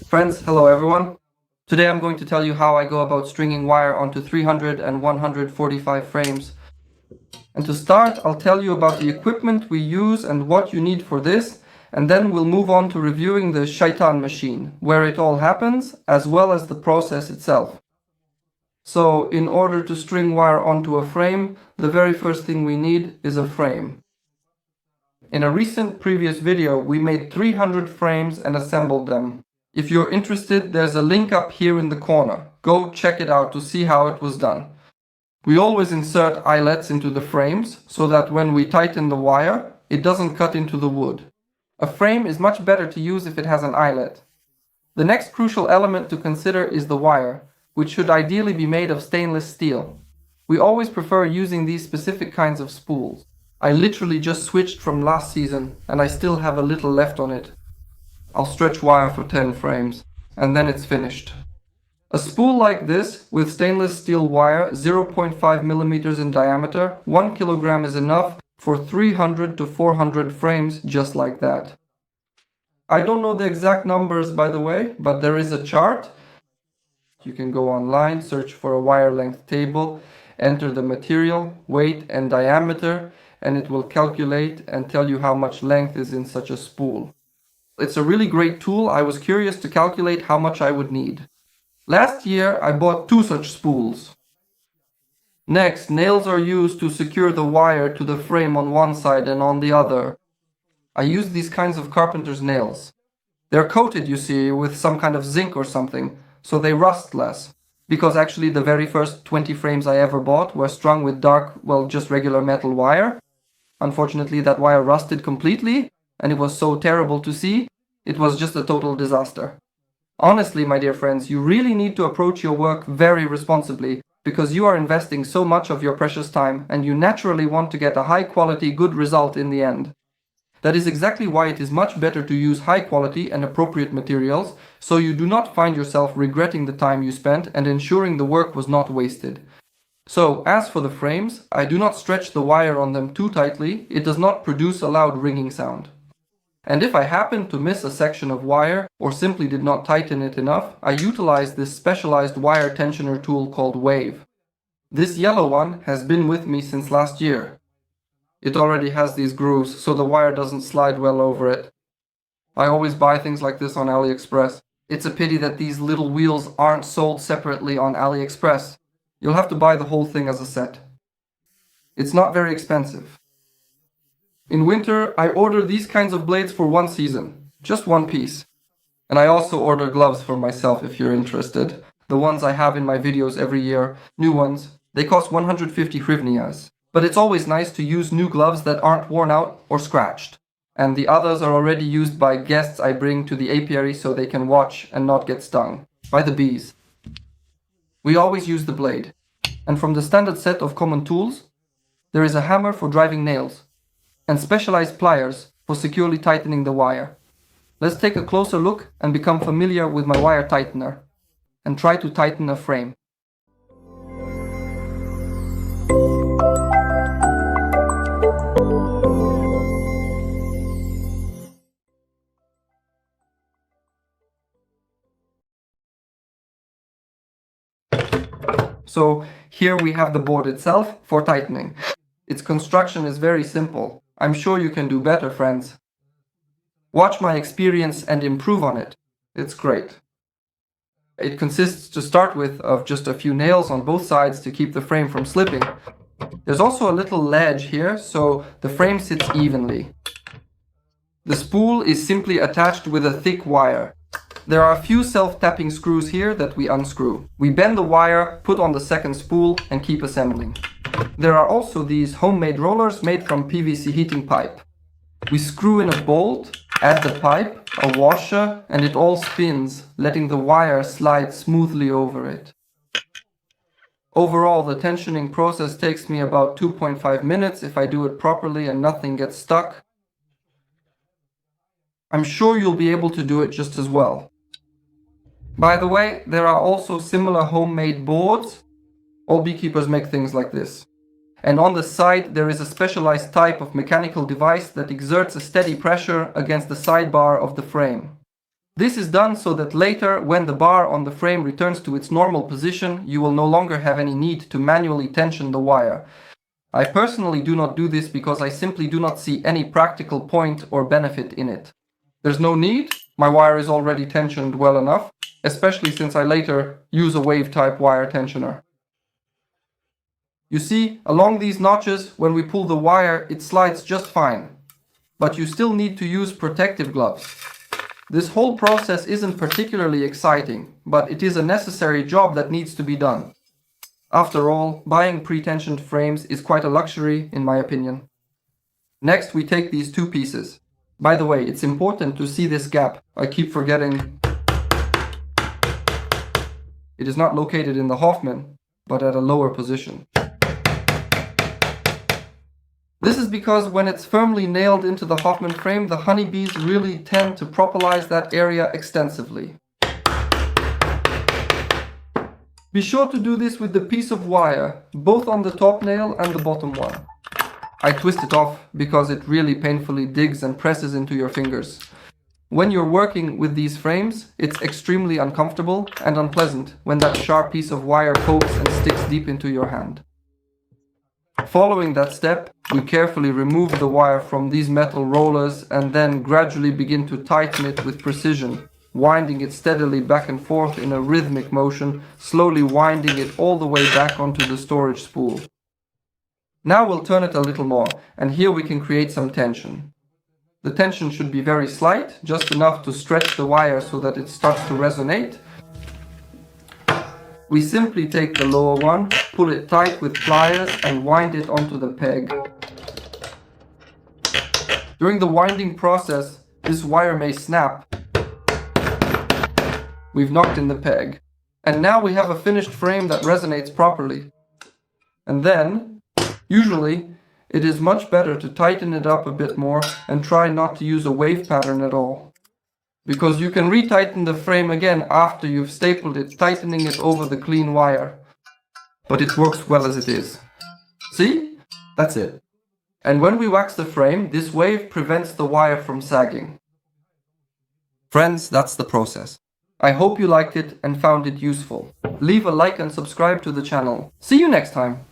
Friends, hello everyone. Today I'm going to tell you how I go about stringing wire onto 300 and 145 frames. And to start, I'll tell you about the equipment we use and what you need for this, and then we'll move on to reviewing the shaitan machine, where it all happens, as well as the process itself. So, in order to string wire onto a frame, the very first thing we need is a frame. In a recent previous video, we made 300 frames and assembled them. If you're interested, there's a link up here in the corner. Go check it out to see how it was done. We always insert eyelets into the frames so that when we tighten the wire, it doesn't cut into the wood. A frame is much better to use if it has an eyelet. The next crucial element to consider is the wire, which should ideally be made of stainless steel. We always prefer using these specific kinds of spools. I literally just switched from last season and I still have a little left on it. I'll stretch wire for 10 frames, and then it's finished. A spool like this, with stainless steel wire 0.5 millimeters in diameter, 1 kilogram is enough for 300 to 400 frames just like that. I don't know the exact numbers, by the way, but there is a chart. You can go online, search for a wire length table, enter the material, weight and diameter, and it will calculate and tell you how much length is in such a spool. It's a really great tool. I was curious to calculate how much I would need. Last year I bought 2 such spools. Next, nails are used to secure the wire to the frame on one side and on the other. I use these kinds of carpenter's nails. They're coated, you see, with some kind of zinc or something, so they rust less. Because actually the very first 20 frames I ever bought were strung with dark, just regular metal wire. Unfortunately, that wire rusted completely, and it was so terrible to see, it was just a total disaster. Honestly, my dear friends, you really need to approach your work very responsibly, because you are investing so much of your precious time, and you naturally want to get a high-quality, good result in the end. That is exactly why it is much better to use high-quality and appropriate materials, so you do not find yourself regretting the time you spent and ensuring the work was not wasted. So, as for the frames, I do not stretch the wire on them too tightly. It does not produce a loud ringing sound. And if I happen to miss a section of wire or simply did not tighten it enough, I utilize this specialized wire tensioner tool called Wave. This yellow one has been with me since last year. It already has these grooves, so the wire doesn't slide well over it. I always buy things like this on AliExpress. It's a pity that these little wheels aren't sold separately on AliExpress. You'll have to buy the whole thing as a set. It's not very expensive. In winter, I order these kinds of blades for 1 season, just 1 piece. And I also order gloves for myself if you're interested. The ones I have in my videos every year, new ones, they cost 150 hryvnias. But it's always nice to use new gloves that aren't worn out or scratched. And the others are already used by guests I bring to the apiary so they can watch and not get stung by the bees. We always use the blade. And from the standard set of common tools, there is a hammer for driving nails and specialized pliers for securely tightening the wire. Let's take a closer look and become familiar with my wire tightener and try to tighten a frame. So here we have the board itself for tightening. Its construction is very simple. I'm sure you can do better, friends. Watch my experience and improve on it. It's great. It consists to start with of just a few nails on both sides to keep the frame from slipping. There's also a little ledge here so the frame sits evenly. The spool is simply attached with a thick wire. There are a few self-tapping screws here that we unscrew. We bend the wire, put on the second spool and keep assembling. There are also these homemade rollers made from PVC heating pipe. We screw in a bolt, add the pipe, a washer, and it all spins, letting the wire slide smoothly over it. Overall, the tensioning process takes me about 2.5 minutes if I do it properly and nothing gets stuck. I'm sure you'll be able to do it just as well. By the way, there are also similar homemade boards. All beekeepers make things like this. And on the side there is a specialized type of mechanical device that exerts a steady pressure against the sidebar of the frame. This is done so that later, when the bar on the frame returns to its normal position, you will no longer have any need to manually tension the wire. I personally do not do this because I simply do not see any practical point or benefit in it. There's no need, my wire is already tensioned well enough, especially since I later use a wave-type wire tensioner. You see, along these notches, when we pull the wire, it slides just fine. But you still need to use protective gloves. This whole process isn't particularly exciting, but it is a necessary job that needs to be done. After all, buying pre-tensioned frames is quite a luxury, in my opinion. Next, we take these two pieces. By the way, it's important to see this gap. I keep forgetting. It is not located in the Hoffman, but at a lower position. This is because when it's firmly nailed into the Hoffman frame, the honeybees really tend to propolize that area extensively. Be sure to do this with the piece of wire, both on the top nail and the bottom one. I twist it off because it really painfully digs and presses into your fingers. When you're working with these frames, it's extremely uncomfortable and unpleasant when that sharp piece of wire pokes and sticks deep into your hand. Following that step, we carefully remove the wire from these metal rollers and then gradually begin to tighten it with precision, winding it steadily back and forth in a rhythmic motion, slowly winding it all the way back onto the storage spool. Now we'll turn it a little more, and here we can create some tension. The tension should be very slight, just enough to stretch the wire so that it starts to resonate. We simply take the lower one, pull it tight with pliers and wind it onto the peg. During the winding process, this wire may snap. We've knocked in the peg. And now we have a finished frame that resonates properly. And then, usually, it is much better to tighten it up a bit more and try not to use a wave pattern at all. Because you can retighten the frame again after you've stapled it, tightening it over the clean wire. But it works well as it is. See? That's it. And when we wax the frame, this wave prevents the wire from sagging. Friends, that's the process. I hope you liked it and found it useful. Leave a like and subscribe to the channel. See you next time!